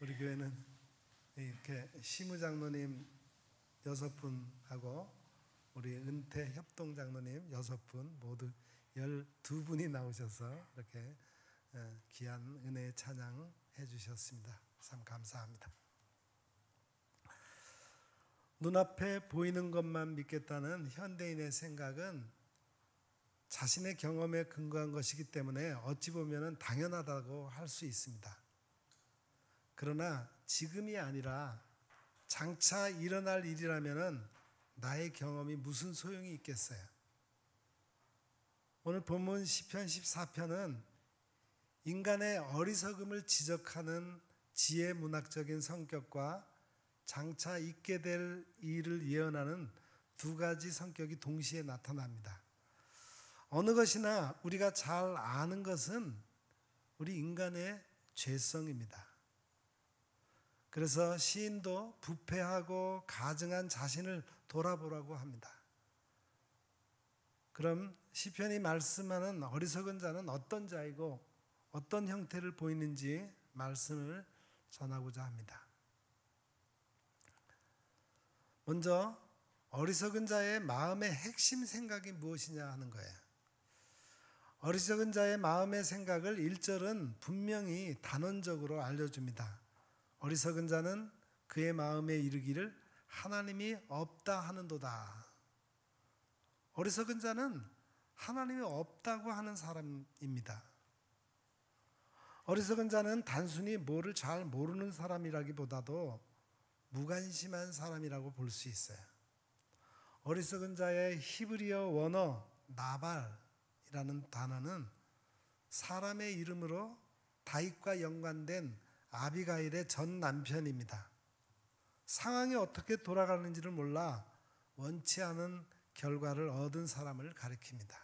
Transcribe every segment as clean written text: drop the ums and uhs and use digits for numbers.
우리 교회는 이렇게 시무장로님 6분하고 우리 은퇴 협동장로님 6분 모두 12분이 나오셔서 이렇게 귀한 은혜의 찬양 해주셨습니다. 참 감사합니다. 눈앞에 보이는 것만 믿겠다는 현대인의 생각은 자신의 경험에 근거한 것이기 때문에 어찌 보면 당연하다고 할 수 있습니다. 그러나 지금이 아니라 장차 일어날 일이라면 나의 경험이 무슨 소용이 있겠어요? 오늘 본문 시편 14편은 인간의 어리석음을 지적하는 지혜 문학적인 성격과 장차 있게 될 일을 예언하는 두 가지 성격이 동시에 나타납니다. 어느 것이나 우리가 잘 아는 것은 우리 인간의 죄성입니다. 그래서 시인도 부패하고 가증한 자신을 돌아보라고 합니다. 그럼 시편이 말씀하는 어리석은 자는 어떤 자이고 어떤 형태를 보이는지 말씀을 전하고자 합니다. 먼저 어리석은 자의 마음의 핵심 생각이 무엇이냐 하는 거예요. 어리석은 자의 마음의 생각을 1절은 분명히 단언적으로 알려줍니다. 어리석은 자는 그의 마음에 이르기를 하나님이 없다 하는도다. 어리석은 자는 하나님이 없다고 하는 사람입니다. 어리석은 자는 단순히 뭐를 잘 모르는 사람이라기보다도 무관심한 사람이라고 볼 수 있어요. 어리석은 자의 히브리어 원어 나발이라는 단어는 사람의 이름으로 다윗과 연관된 아비가일의 전 남편입니다. 상황이 어떻게 돌아가는지를 몰라 원치 않은 결과를 얻은 사람을 가리킵니다.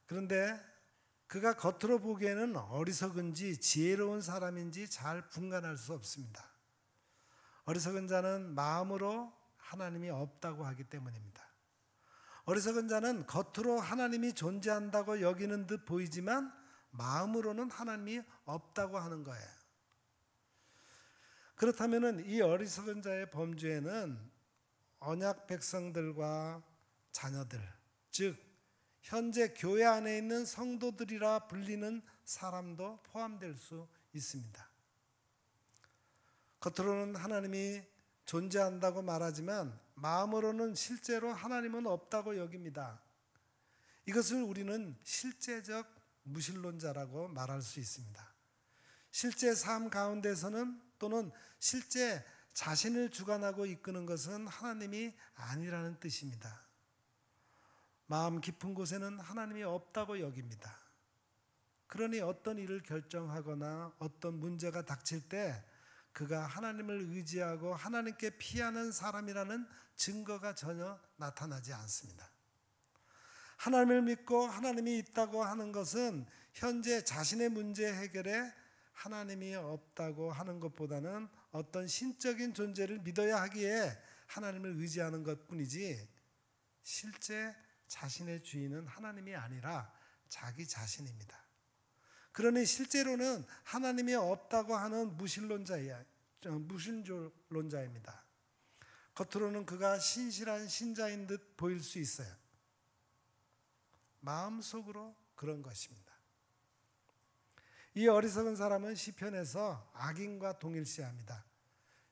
그런데 그가 겉으로 보기에는 어리석은지 지혜로운 사람인지 잘 분간할 수 없습니다. 어리석은 자는 마음으로 하나님이 없다고 하기 때문입니다. 어리석은 자는 겉으로 하나님이 존재한다고 여기는 듯 보이지만 마음으로는 하나님이 없다고 하는 거예요. 그렇다면 이 어리석은 자의 범죄에는 언약 백성들과 자녀들, 즉 현재 교회 안에 있는 성도들이라 불리는 사람도 포함될 수 있습니다. 겉으로는 하나님이 존재한다고 말하지만 마음으로는 실제로 하나님은 없다고 여깁니다. 이것을 우리는 실제적 무신론자라고 말할 수 있습니다. 실제 삶 가운데서는 또는 실제 자신을 주관하고 이끄는 것은 하나님이 아니라는 뜻입니다. 마음 깊은 곳에는 하나님이 없다고 여깁니다. 그러니 어떤 일을 결정하거나 어떤 문제가 닥칠 때 그가 하나님을 의지하고 하나님께 피하는 사람이라는 증거가 전혀 나타나지 않습니다. 하나님을 믿고 하나님이 있다고 하는 것은 현재 자신의 문제 해결에 하나님이 없다고 하는 것보다는 어떤 신적인 존재를 믿어야 하기에 하나님을 의지하는 것뿐이지 실제 자신의 주인은 하나님이 아니라 자기 자신입니다. 그러니 실제로는 하나님이 없다고 하는 무신론자입니다. 겉으로는 그가 신실한 신자인 듯 보일 수 있어요. 마음속으로 그런 것입니다. 이 어리석은 사람은 시편에서 악인과 동일시합니다.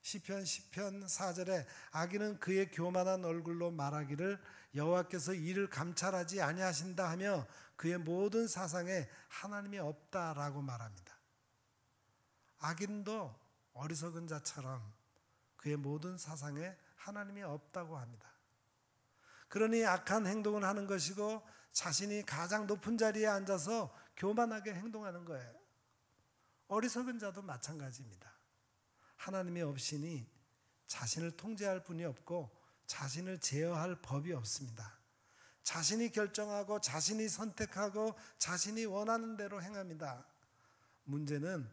시편 10편 4절에 악인은 그의 교만한 얼굴로 말하기를 여호와께서 이를 감찰하지 아니하신다 하며 그의 모든 사상에 하나님이 없다라고 말합니다. 악인도 어리석은 자처럼 그의 모든 사상에 하나님이 없다고 합니다. 그러니 악한 행동을 하는 것이고 자신이 가장 높은 자리에 앉아서 교만하게 행동하는 거예요. 어리석은 자도 마찬가지입니다. 하나님이 없으니 자신을 통제할 분이 없고 자신을 제어할 법이 없습니다. 자신이 결정하고 자신이 선택하고 자신이 원하는 대로 행합니다. 문제는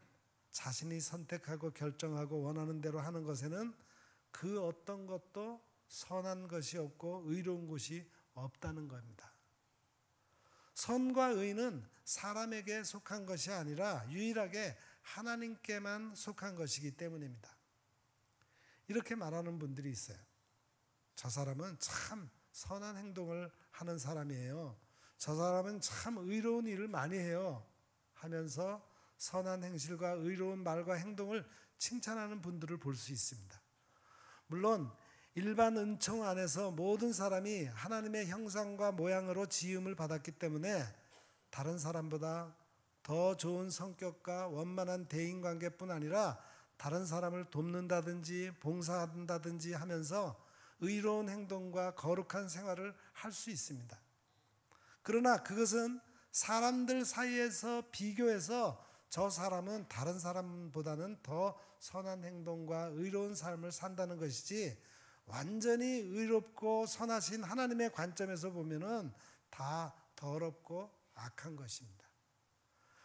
자신이 선택하고 결정하고 원하는 대로 하는 것에는 그 어떤 것도 선한 것이 없고 의로운 것이 없다는 겁니다. 선과 의는 사람에게 속한 것이 아니라 유일하게 하나님께만 속한 것이기 때문입니다. 이렇게 말하는 분들이 있어요. 저 사람은 참 선한 행동을 하는 사람이에요. 저 사람은 참 의로운 일을 많이 해요. 하면서 선한 행실과 의로운 말과 행동을 칭찬하는 분들을 볼 수 있습니다. 물론 일반 은총 안에서 모든 사람이 하나님의 형상과 모양으로 지음을 받았기 때문에 다른 사람보다 더 좋은 성격과 원만한 대인관계뿐 아니라 다른 사람을 돕는다든지 봉사한다든지 하면서 의로운 행동과 거룩한 생활을 할 수 있습니다. 그러나 그것은 사람들 사이에서 비교해서 저 사람은 다른 사람보다는 더 선한 행동과 의로운 삶을 산다는 것이지, 완전히 의롭고 선하신 하나님의 관점에서 보면은 다 더럽고 악한 것입니다.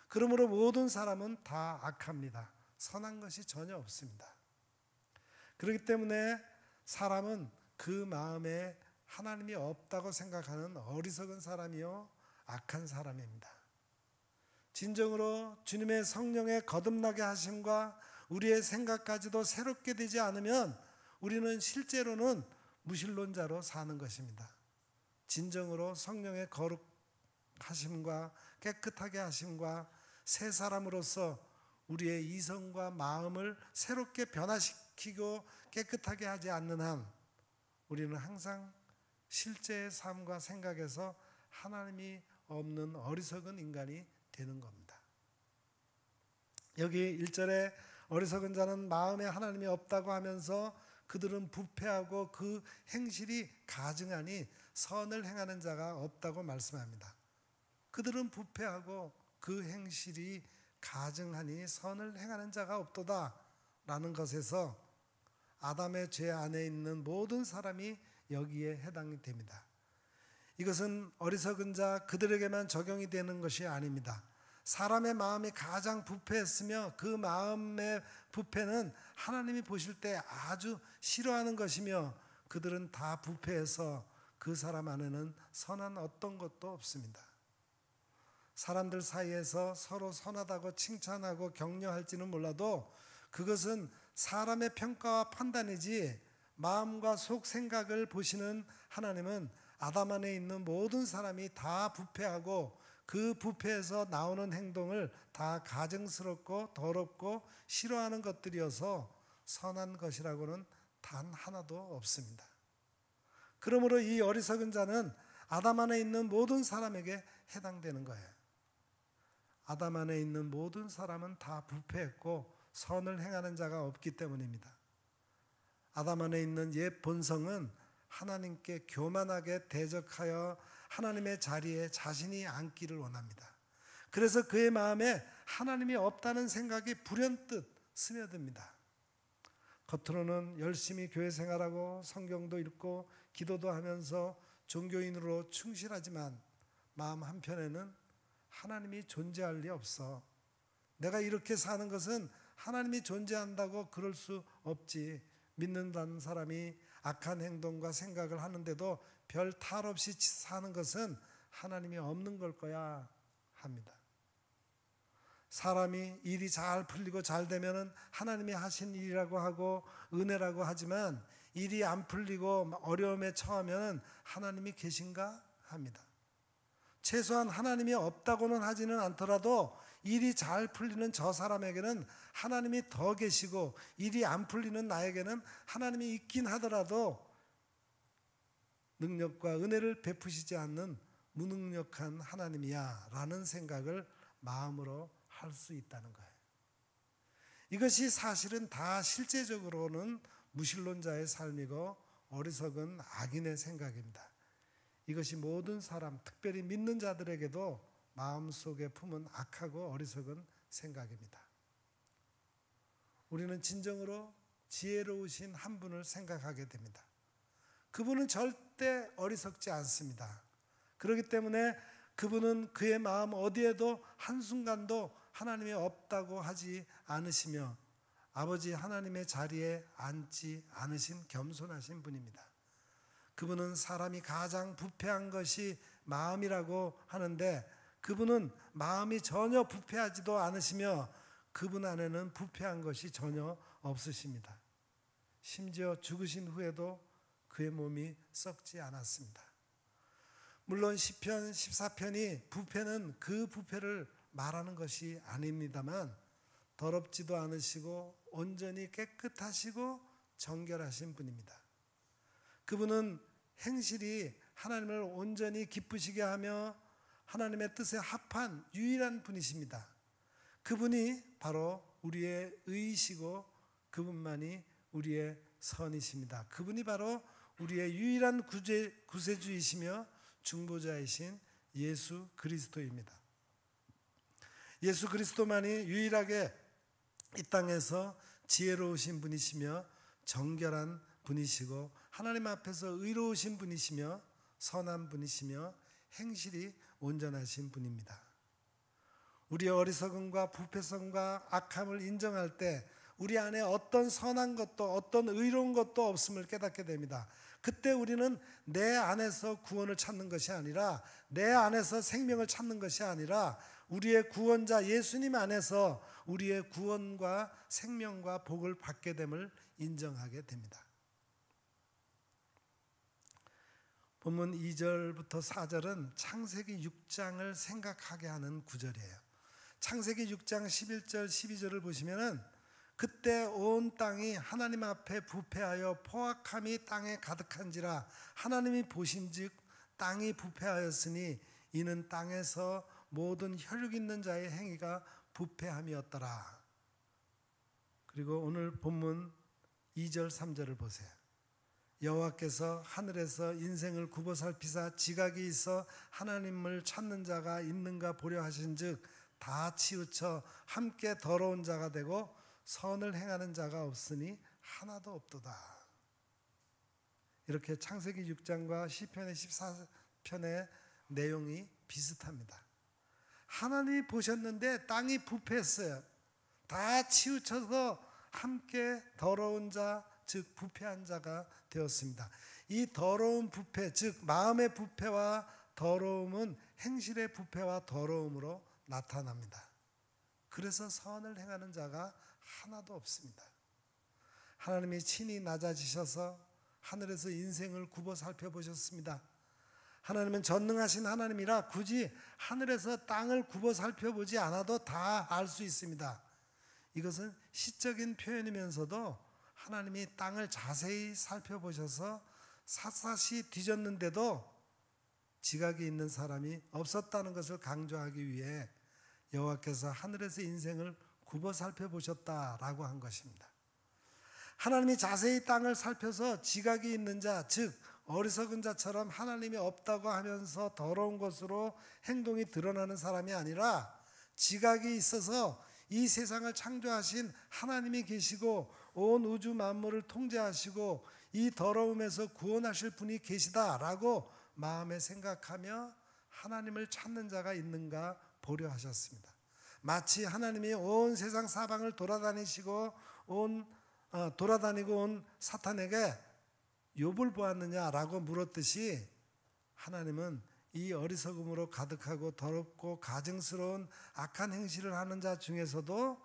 그러므로 모든 사람은 다 악합니다. 선한 것이 전혀 없습니다. 그렇기 때문에 사람은 그 마음에 하나님이 없다고 생각하는 어리석은 사람이요 악한 사람입니다. 진정으로 주님의 성령의 거듭나게 하심과 우리의 생각까지도 새롭게 되지 않으면 우리는 실제로는 무신론자로 사는 것입니다. 진정으로 성령의 거룩하심과 깨끗하게 하심과 새 사람으로서 우리의 이성과 마음을 새롭게 변화시키고 깨끗하게 하지 않는 한 우리는 항상 실제의 삶과 생각에서 하나님이 없는 어리석은 인간이 되는 겁니다. 여기 1절에 어리석은 자는 마음에 하나님이 없다고 하면서 그들은 부패하고 그 행실이 가증하니 선을 행하는 자가 없다고 말씀합니다. 그들은 부패하고 그 행실이 가증하니 선을 행하는 자가 없도다 라는 것에서 아담의 죄 안에 있는 모든 사람이 여기에 해당이 됩니다. 이것은 어리석은 자 그들에게만 적용이 되는 것이 아닙니다. 사람의 마음이 가장 부패했으며 그 마음의 부패는 하나님이 보실 때 아주 싫어하는 것이며 그들은 다 부패해서 그 사람 안에는 선한 어떤 것도 없습니다. 사람들 사이에서 서로 선하다고 칭찬하고 격려할지는 몰라도 그것은 사람의 평가와 판단이지 마음과 속 생각을 보시는 하나님은 아담 안에 있는 모든 사람이 다 부패하고 그 부패에서 나오는 행동을 다 가증스럽고 더럽고 싫어하는 것들이어서 선한 것이라고는 단 하나도 없습니다. 그러므로 이 어리석은 자는 아담 안에 있는 모든 사람에게 해당되는 거예요. 아담 안에 있는 모든 사람은 다 부패했고 선을 행하는 자가 없기 때문입니다. 아담 안에 있는 옛 본성은 하나님께 교만하게 대적하여 하나님의 자리에 자신이 앉기를 원합니다. 그래서 그의 마음에 하나님이 없다는 생각이 불현듯 스며듭니다. 겉으로는 열심히 교회 생활하고 성경도 읽고 기도도 하면서 종교인으로 충실하지만 마음 한편에는 하나님이 존재할 리 없어. 내가 이렇게 사는 것은 하나님이 존재한다고 그럴 수 없지. 믿는다는 사람이 악한 행동과 생각을 하는데도 별 탈 없이 사는 것은 하나님이 없는 걸 거야 합니다. 사람이 일이 잘 풀리고 잘 되면은 하나님이 하신 일이라고 하고 은혜라고 하지만 일이 안 풀리고 어려움에 처하면 하나님이 계신가 합니다. 최소한 하나님이 없다고는 하지는 않더라도 일이 잘 풀리는 저 사람에게는 하나님이 더 계시고 일이 안 풀리는 나에게는 하나님이 있긴 하더라도 능력과 은혜를 베푸시지 않는 무능력한 하나님이야 라는 생각을 마음으로 할 수 있다는 거예요. 이것이 사실은 다 실제적으로는 무신론자의 삶이고 어리석은 악인의 생각입니다. 이것이 모든 사람, 특별히 믿는 자들에게도 마음속에 품은 악하고 어리석은 생각입니다. 우리는 진정으로 지혜로우신 한 분을 생각하게 됩니다. 그분은 절대 어리석지 않습니다. 그렇기 때문에 그분은 그의 마음 어디에도 한순간도 하나님이 없다고 하지 않으시며 아버지 하나님의 자리에 앉지 않으신 겸손하신 분입니다. 그분은 사람이 가장 부패한 것이 마음이라고 하는데 그분은 마음이 전혀 부패하지도 않으시며 그분 안에는 부패한 것이 전혀 없으십니다. 심지어 죽으신 후에도 그의 몸이 썩지 않았습니다. 물론 시편 14편이 부패는 그 부패를 말하는 것이 아닙니다만 더럽지도 않으시고 온전히 깨끗하시고 정결하신 분입니다. 그분은 행실이 하나님을 온전히 기쁘시게 하며 하나님의 뜻에 합한 유일한 분이십니다. 그분이 바로 우리의 의이시고 그분만이 우리의 선이십니다. 그분이 바로 우리의 유일한 구세주이시며 중보자이신 예수 그리스도입니다. 예수 그리스도만이 유일하게 이 땅에서 지혜로우신 분이시며 정결한 분이시고 하나님 앞에서 의로우신 분이시며 선한 분이시며 행실이 온전하신 분입니다. 우리의 어리석음과 부패성과 악함을 인정할 때 우리 안에 어떤 선한 것도 어떤 의로운 것도 없음을 깨닫게 됩니다. 그때 우리는 내 안에서 구원을 찾는 것이 아니라 내 안에서 생명을 찾는 것이 아니라 우리의 구원자 예수님 안에서 우리의 구원과 생명과 복을 받게 됨을 인정하게 됩니다. 본문 2절부터 4절은 창세기 6장을 생각하게 하는 구절이에요. 창세기 6장 11절 12절을 보시면은 그때 온 땅이 하나님 앞에 부패하여 포악함이 땅에 가득한지라 하나님이 보신즉 땅이 부패하였으니 이는 땅에서 모든 혈육 있는 자의 행위가 부패함이었더라. 그리고 오늘 본문 2절 3절을 보세요. 여호와께서 하늘에서 인생을 굽어 살피사 지각이 있어 하나님을 찾는 자가 있는가 보려 하신즉 다 치우쳐 함께 더러운 자가 되고 선을 행하는 자가 없으니 하나도 없도다. 이렇게 창세기 6장과 시편의 14편의 내용이 비슷합니다. 하나님이 보셨는데 땅이 부패했어요. 다 치우쳐서 함께 더러운 자, 즉 부패한 자가 되었습니다. 이 더러운 부패, 즉 마음의 부패와 더러움은 행실의 부패와 더러움으로 나타납니다. 그래서 선을 행하는 자가 하나도 없습니다. 하나님이 친히 낮아지셔서 하늘에서 인생을 굽어 살펴보셨습니다. 하나님은 전능하신 하나님이라 굳이 하늘에서 땅을 굽어 살펴보지 않아도 다 알 수 있습니다. 이것은 시적인 표현이면서도 하나님이 땅을 자세히 살펴보셔서 샅샅이 뒤졌는데도 지각이 있는 사람이 없었다는 것을 강조하기 위해 여호와께서 하늘에서 인생을 굽어 살펴보셨다라고 한 것입니다. 하나님이 자세히 땅을 살펴서 지각이 있는 자, 즉 어리석은 자처럼 하나님이 없다고 하면서 더러운 것으로 행동이 드러나는 사람이 아니라 지각이 있어서 이 세상을 창조하신 하나님이 계시고 온 우주 만물을 통제하시고 이 더러움에서 구원하실 분이 계시다라고 마음에 생각하며 하나님을 찾는 자가 있는가 보려 하셨습니다. 마치 하나님이 온 세상 사방을 돌아다니고 온 사탄에게 욥을 보았느냐라고 물었듯이 하나님은 이 어리석음으로 가득하고 더럽고 가증스러운 악한 행실을 하는 자 중에서도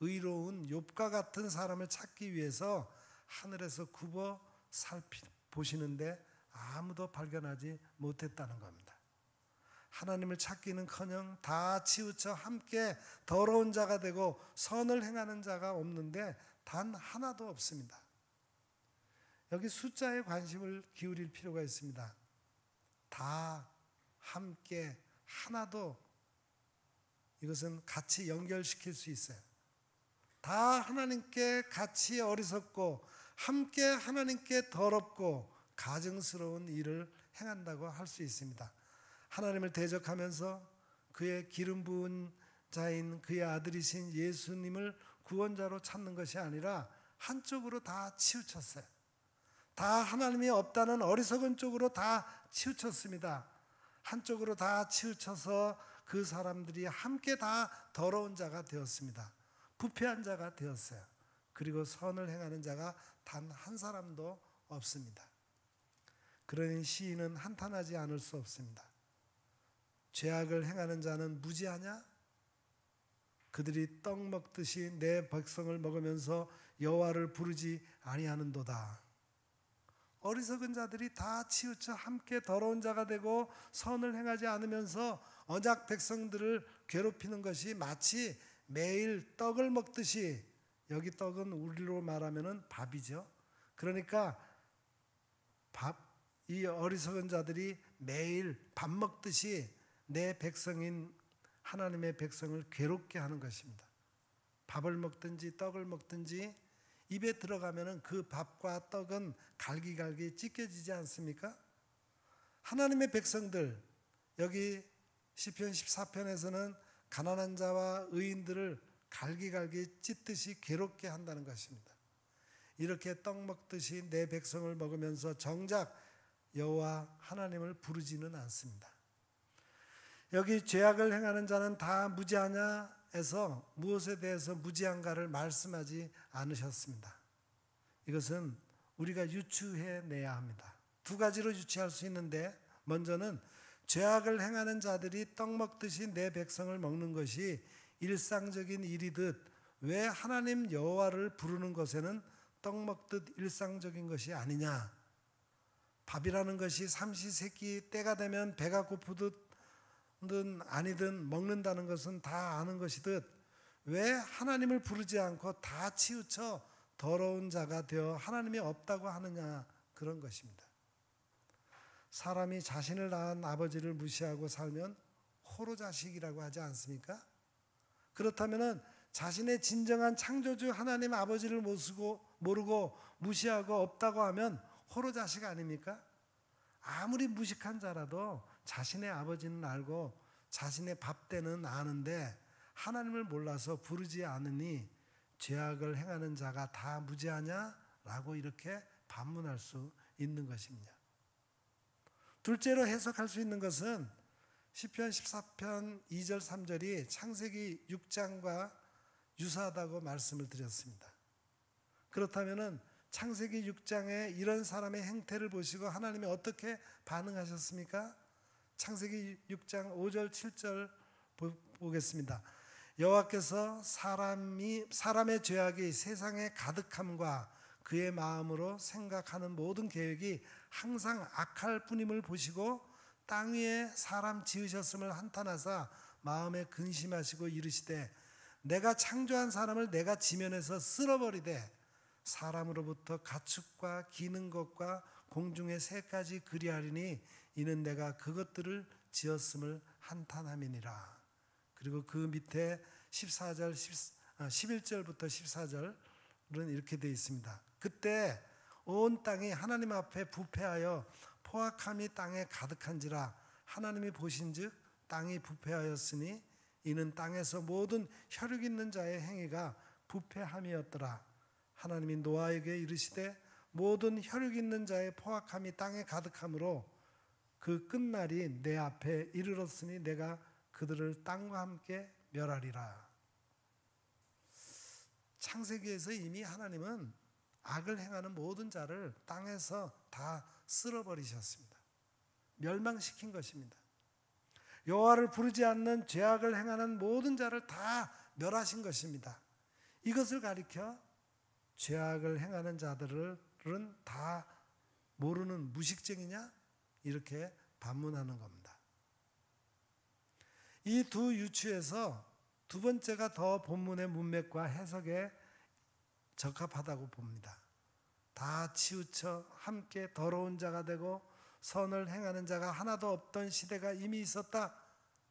의로운 욥과 같은 사람을 찾기 위해서 하늘에서 굽어 살펴보시는데 아무도 발견하지 못했다는 겁니다. 하나님을 찾기는커녕 다 치우쳐 함께 더러운 자가 되고 선을 행하는 자가 없는데 단 하나도 없습니다. 여기 숫자에 관심을 기울일 필요가 있습니다. 다, 함께, 하나도, 이것은 같이 연결시킬 수 있어요. 다 하나님께 같이 어리석고 함께 하나님께 더럽고 가증스러운 일을 행한다고 할 수 있습니다. 하나님을 대적하면서 그의 기름 부은 자인 그의 아들이신 예수님을 구원자로 찾는 것이 아니라 한쪽으로 다 치우쳤어요. 다 하나님이 없다는 어리석은 쪽으로 다 치우쳤습니다. 한쪽으로 다 치우쳐서 그 사람들이 함께 다 더러운 자가 되었습니다. 부패한 자가 되었어요. 그리고 선을 행하는 자가 단 한 사람도 없습니다. 그러니 시인은 한탄하지 않을 수 없습니다. 죄악을 행하는 자는 무지하냐? 그들이 떡 먹듯이 내 백성을 먹으면서 여호와를 부르지 아니하는도다. 어리석은 자들이 다 치우쳐 함께 더러운 자가 되고 선을 행하지 않으면서 언약 백성들을 괴롭히는 것이 마치 매일 떡을 먹듯이, 여기 떡은 우리로 말하면 밥이죠. 그러니까 이 어리석은 자들이 매일 밥 먹듯이 내 백성인 하나님의 백성을 괴롭게 하는 것입니다. 밥을 먹든지 떡을 먹든지 입에 들어가면 그 밥과 떡은 갈기갈기 찢겨지지 않습니까? 하나님의 백성들, 여기 시편 14편에서는 가난한 자와 의인들을 갈기갈기 찢듯이 괴롭게 한다는 것입니다. 이렇게 떡 먹듯이 내 백성을 먹으면서 정작 여호와 하나님을 부르지는 않습니다. 여기 죄악을 행하는 자는 다 무지하냐 에서 무엇에 대해서 무지한가를 말씀하지 않으셨습니다. 이것은 우리가 유추해내야 합니다. 두 가지로 유추할 수 있는데, 먼저는 죄악을 행하는 자들이 떡 먹듯이 내 백성을 먹는 것이 일상적인 일이듯 왜 하나님 여호와를 부르는 것에는 떡 먹듯 일상적인 것이 아니냐. 밥이라는 것이 삼시세끼 때가 되면 배가 고프든 아니든 먹는다는 것은 다 아는 것이듯 왜 하나님을 부르지 않고 다 치우쳐 더러운 자가 되어 하나님이 없다고 하느냐, 그런 것입니다. 사람이 자신을 낳은 아버지를 무시하고 살면 호로자식이라고 하지 않습니까? 그렇다면 자신의 진정한 창조주 하나님 아버지를 모르고 무시하고 없다고 하면 호로자식 아닙니까? 아무리 무식한 자라도 자신의 아버지는 알고 자신의 밥때는 아는데 하나님을 몰라서 부르지 않으니 죄악을 행하는 자가 다 무지하냐? 라고 이렇게 반문할 수 있는 것입니다. 둘째로 해석할 수 있는 것은 시편 14편 2절 3절이 창세기 6장과 유사하다고 말씀을 드렸습니다. 그렇다면 창세기 6장에 이런 사람의 행태를 보시고 하나님이 어떻게 반응하셨습니까? 창세기 6장 5절 7절 보겠습니다. 여호와께서 사람의 죄악이 세상에 가득함과 그의 마음으로 생각하는 모든 계획이 항상 악할 뿐임을 보시고 땅 위에 사람 지으셨음을 한탄하사 마음에 근심하시고 이르시되 내가 창조한 사람을 내가 지면에서 쓸어버리되 사람으로부터 가축과 기는 것과 공중의 새까지 그리하리니 이는 내가 그것들을 지었음을 한탄함이니라. 그리고 그 밑에 11절부터 14절은 이렇게 되어 있습니다. 그때 온 땅이 하나님 앞에 부패하여 포악함이 땅에 가득한지라 하나님이 보신즉 땅이 부패하였으니 이는 땅에서 모든 혈육 있는 자의 행위가 부패함이었더라. 하나님이 노아에게 이르시되 모든 혈육 있는 자의 포악함이 땅에 가득함으로 그 끝날이 내 앞에 이르렀으니 내가 그들을 땅과 함께 멸하리라. 창세기에서 이미 하나님은 악을 행하는 모든 자를 땅에서 다 쓸어버리셨습니다. 멸망시킨 것입니다. 여호와를 부르지 않는 죄악을 행하는 모든 자를 다 멸하신 것입니다. 이것을 가리켜 죄악을 행하는 자들은 다 모르는 무식쟁이냐? 이렇게 반문하는 겁니다. 이 두 유추에서 두 번째가 더 본문의 문맥과 해석에 적합하다고 봅니다. 다 치우쳐 함께 더러운 자가 되고 선을 행하는 자가 하나도 없던 시대가 이미 있었다.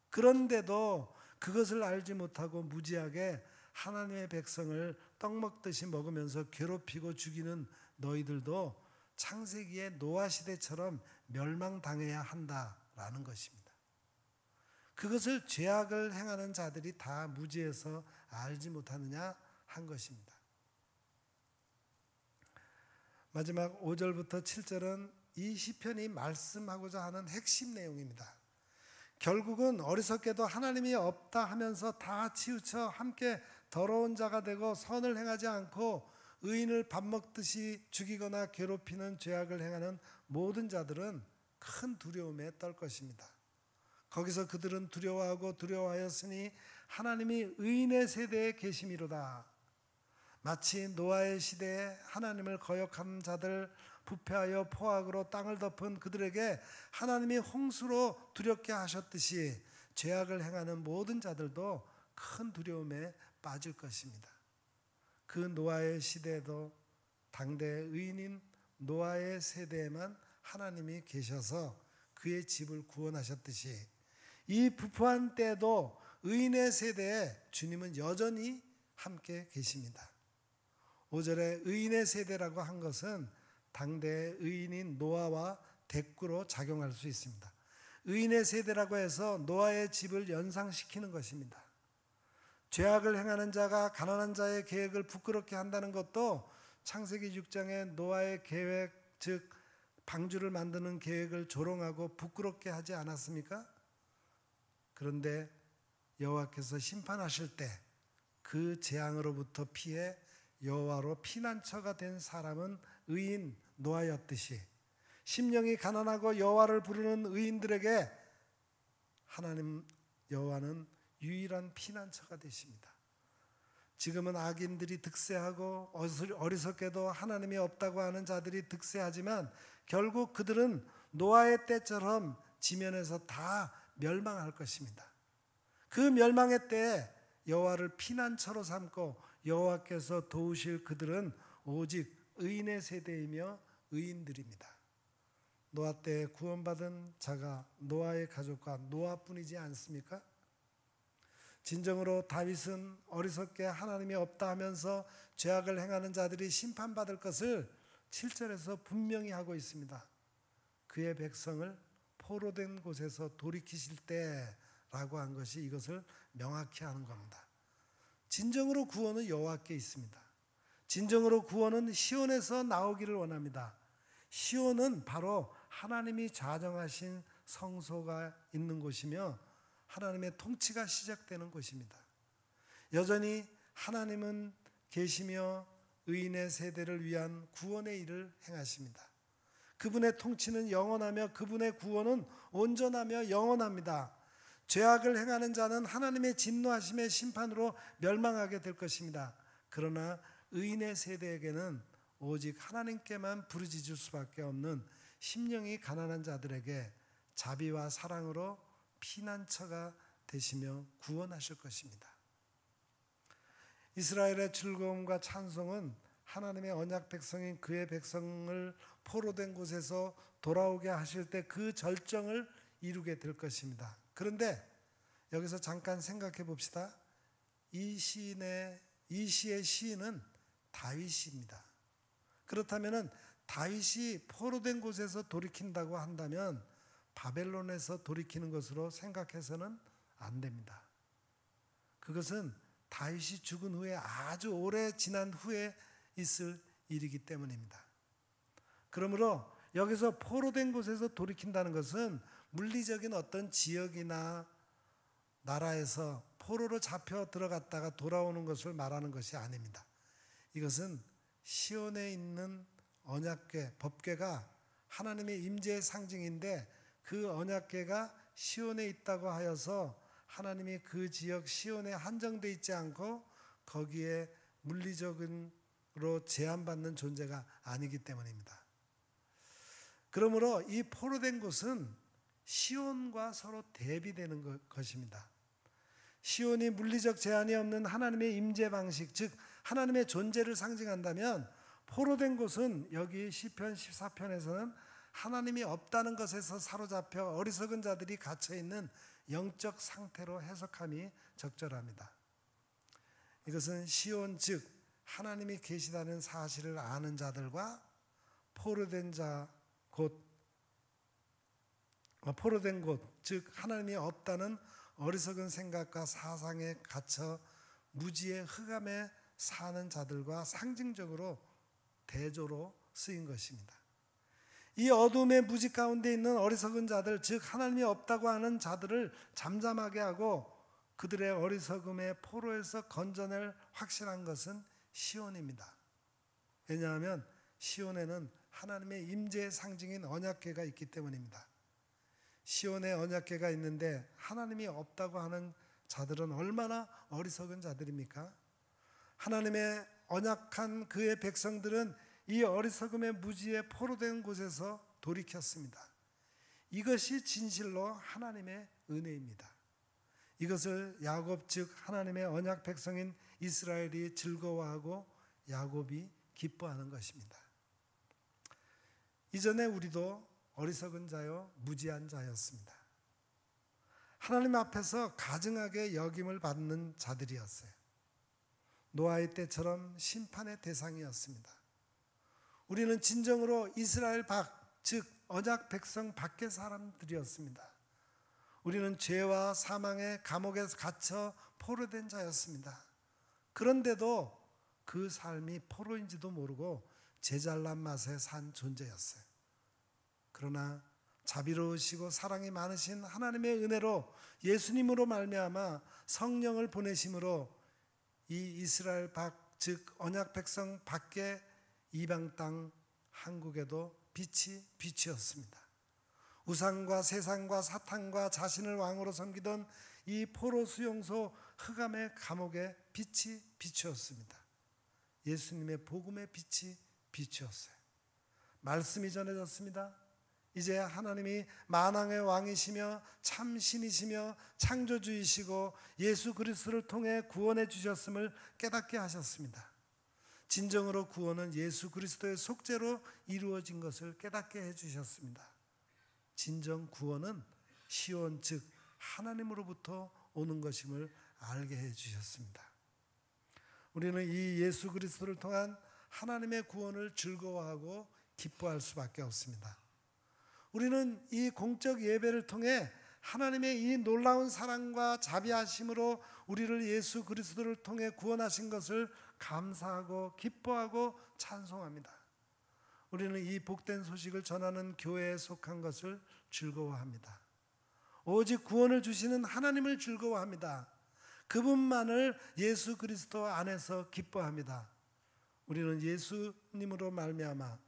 그런데도 그것을 알지 못하고 무지하게 하나님의 백성을 떡 먹듯이 먹으면서 괴롭히고 죽이는 너희들도 창세기의 노아 시대처럼 멸망당해야 한다라는 것입니다. 그것을 죄악을 행하는 자들이 다 무지해서 알지 못하느냐 한 것입니다. 마지막 5절부터 7절은 이 시편이 말씀하고자 하는 핵심 내용입니다. 결국은 어리석게도 하나님이 없다 하면서 다 치우쳐 함께 더러운 자가 되고 선을 행하지 않고 의인을 밥 먹듯이 죽이거나 괴롭히는 죄악을 행하는 모든 자들은 큰 두려움에 떨 것입니다. 거기서 그들은 두려워하였으니 하나님이 의인의 세대에 계심이로다. 마치 노아의 시대에 하나님을 거역한 자들, 부패하여 포악으로 땅을 덮은 그들에게 하나님이 홍수로 두렵게 하셨듯이 죄악을 행하는 모든 자들도 큰 두려움에 빠질 것입니다. 그 노아의 시대에도 당대 의인인 노아의 세대에만 하나님이 계셔서 그의 집을 구원하셨듯이 이 부패한 때도 의인의 세대에 주님은 여전히 함께 계십니다. 5절에 의인의 세대라고 한 것은 당대의 의인인 노아와 대꾸로 작용할 수 있습니다. 의인의 세대라고 해서 노아의 집을 연상시키는 것입니다. 죄악을 행하는 자가 가난한 자의 계획을 부끄럽게 한다는 것도 창세기 6장의 노아의 계획, 즉 방주를 만드는 계획을 조롱하고 부끄럽게 하지 않았습니까? 그런데 여호와께서 심판하실 때 그 재앙으로부터 피해 여호와로 피난처가 된 사람은 의인 노아였듯이 심령이 가난하고 여호와를 부르는 의인들에게 하나님 여호와는 유일한 피난처가 되십니다. 지금은 악인들이 득세하고 어리석게도 하나님이 없다고 하는 자들이 득세하지만 결국 그들은 노아의 때처럼 지면에서 다 멸망할 것입니다. 그 멸망의 때에 여호와를 피난처로 삼고 여호와께서 도우실 그들은 오직 의인의 세대이며 의인들입니다. 노아 때 구원받은 자가 노아의 가족과 노아뿐이지 않습니까? 진정으로 다윗은 어리석게 하나님이 없다 하면서 죄악을 행하는 자들이 심판받을 것을 7절에서 분명히 하고 있습니다. 그의 백성을 포로된 곳에서 돌이키실 때라고 한 것이 이것을 명확히 하는 겁니다. 진정으로 구원은 여호와께 있습니다. 진정으로 구원은 시온에서 나오기를 원합니다. 시온은 바로 하나님이 좌정하신 성소가 있는 곳이며 하나님의 통치가 시작되는 곳입니다. 여전히 하나님은 계시며 의인의 세대를 위한 구원의 일을 행하십니다. 그분의 통치는 영원하며 그분의 구원은 온전하며 영원합니다. 죄악을 행하는 자는 하나님의 진노하심의 심판으로 멸망하게 될 것입니다. 그러나 의인의 세대에게는 오직 하나님께만 부르짖을 수밖에 없는 심령이 가난한 자들에게 자비와 사랑으로 피난처가 되시며 구원하실 것입니다. 이스라엘의 즐거움과 찬송은 하나님의 언약 백성인 그의 백성을 포로된 곳에서 돌아오게 하실 때 그 절정을 이루게 될 것입니다. 그런데 여기서 잠깐 생각해 봅시다. 이 시의 시인은 다윗입니다. 그렇다면 다윗이 포로된 곳에서 돌이킨다고 한다면 바벨론에서 돌이키는 것으로 생각해서는 안 됩니다. 그것은 다윗이 죽은 후에 아주 오래 지난 후에 있을 일이기 때문입니다. 그러므로 여기서 포로된 곳에서 돌이킨다는 것은 물리적인 어떤 지역이나 나라에서 포로로 잡혀 들어갔다가 돌아오는 것을 말하는 것이 아닙니다. 이것은 시온에 있는 언약궤, 법궤가 하나님의 임재의 상징인데 그 언약궤가 시온에 있다고 하여서 하나님이 그 지역 시온에 한정되어 있지 않고 거기에 물리적으로 제한받는 존재가 아니기 때문입니다. 그러므로 이 포로된 곳은 시온과 서로 대비되는 것입니다. 시온이 물리적 제한이 없는 하나님의 임재 방식, 즉 하나님의 존재를 상징한다면 포로된 곳은 여기 시편 14편에서는 하나님이 없다는 것에서 사로잡혀 어리석은 자들이 갇혀있는 영적 상태로 해석함이 적절합니다. 이것은 시온 즉 하나님이 계시다는 사실을 아는 자들과 포로된 곳, 즉 하나님이 없다는 어리석은 생각과 사상에 갇혀 무지의 흑암에 사는 자들과 상징적으로 대조로 쓰인 것입니다. 이 어둠의 무지 가운데 있는 어리석은 자들, 즉 하나님이 없다고 하는 자들을 잠잠하게 하고 그들의 어리석음의 포로에서 건져낼 확실한 것은 시온입니다. 왜냐하면 시온에는 하나님의 임재의 상징인 언약궤가 있기 때문입니다. 시온에 언약궤가 있는데 하나님이 없다고 하는 자들은 얼마나 어리석은 자들입니까? 하나님의 언약한 그의 백성들은 이 어리석음의 무지에 포로된 곳에서 돌이켰습니다. 이것이 진실로 하나님의 은혜입니다. 이것을 야곱 즉 하나님의 언약 백성인 이스라엘이 즐거워하고 야곱이 기뻐하는 것입니다. 이전에 우리도 어리석은 자요 무지한 자였습니다. 하나님 앞에서 가증하게 여김을 받는 자들이었어요. 노아의 때처럼 심판의 대상이었습니다. 우리는 진정으로 이스라엘 밖, 즉 언약 백성 밖의 사람들이었습니다. 우리는 죄와 사망의 감옥에서 갇혀 포로된 자였습니다. 그런데도 그 삶이 포로인지도 모르고 제잘난 맛에 산 존재였어요. 그러나 자비로우시고 사랑이 많으신 하나님의 은혜로 예수님으로 말미암아 성령을 보내심으로 이 이스라엘 밖, 즉 언약 백성 밖의 이방 땅 한국에도 빛이 비추었습니다. 우상과 세상과 사탄과 자신을 왕으로 섬기던 이 포로 수용소 흑암의 감옥에 빛이 비추었습니다. 예수님의 복음의 빛이 비추었어요. 말씀이 전해졌습니다. 이제 하나님이 만왕의 왕이시며 참 신이시며 창조주이시고 예수 그리스도를 통해 구원해 주셨음을 깨닫게 하셨습니다. 진정으로 구원은 예수 그리스도의 속죄로 이루어진 것을 깨닫게 해주셨습니다. 진정 구원은 시온 즉 하나님으로부터 오는 것임을 알게 해주셨습니다. 우리는 이 예수 그리스도를 통한 하나님의 구원을 즐거워하고 기뻐할 수밖에 없습니다. 우리는 이 공적 예배를 통해 하나님의 이 놀라운 사랑과 자비하심으로 우리를 예수 그리스도를 통해 구원하신 것을 감사하고 기뻐하고 찬송합니다. 우리는 이 복된 소식을 전하는 교회에 속한 것을 즐거워합니다. 오직 구원을 주시는 하나님을 즐거워합니다. 그분만을 예수 그리스도 안에서 기뻐합니다. 우리는 예수님으로 말미암아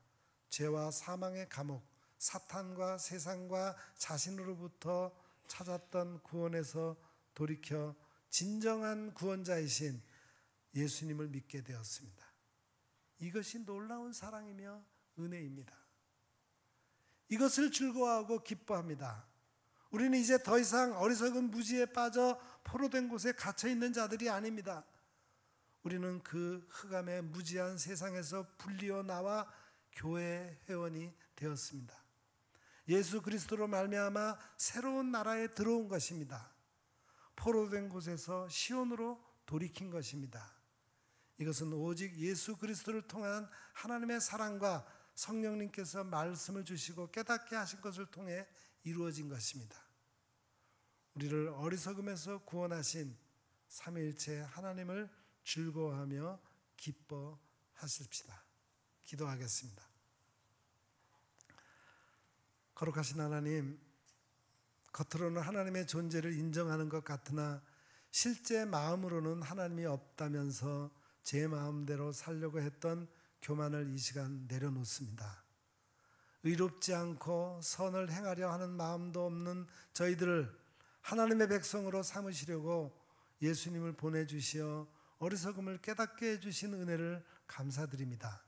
죄와 사망의 감옥, 사탄과 세상과 자신으로부터 찾았던 구원에서 돌이켜 진정한 구원자이신 예수님을 믿게 되었습니다. 이것이 놀라운 사랑이며 은혜입니다. 이것을 즐거워하고 기뻐합니다. 우리는 이제 더 이상 어리석은 무지에 빠져 포로된 곳에 갇혀 있는 자들이 아닙니다. 우리는 그 흑암의 무지한 세상에서 분리어 나와 교회의 회원이 되었습니다. 예수 그리스도로 말미암아 새로운 나라에 들어온 것입니다. 포로된 곳에서 시온으로 돌이킨 것입니다. 이것은 오직 예수 그리스도를 통한 하나님의 사랑과 성령님께서 말씀을 주시고 깨닫게 하신 것을 통해 이루어진 것입니다. 우리를 어리석음에서 구원하신 삼위일체 하나님을 즐거워하며 기뻐하십시다. 기도하겠습니다. 거룩하신 하나님, 겉으로는 하나님의 존재를 인정하는 것 같으나 실제 마음으로는 하나님이 없다면서 제 마음대로 살려고 했던 교만을 이 시간 내려놓습니다. 의롭지 않고 선을 행하려 하는 마음도 없는 저희들을 하나님의 백성으로 삼으시려고 예수님을 보내주시어 어리석음을 깨닫게 해주신 은혜를 감사드립니다.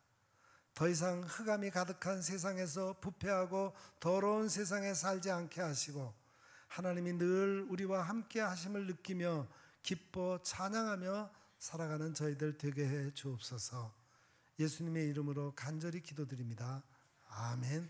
더 이상 흑암이 가득한 세상에서 부패하고 더러운 세상에 살지 않게 하시고 하나님이 늘 우리와 함께 하심을 느끼며 기뻐 찬양하며 살아가는 저희들 되게 해 주옵소서. 예수님의 이름으로 간절히 기도드립니다. 아멘.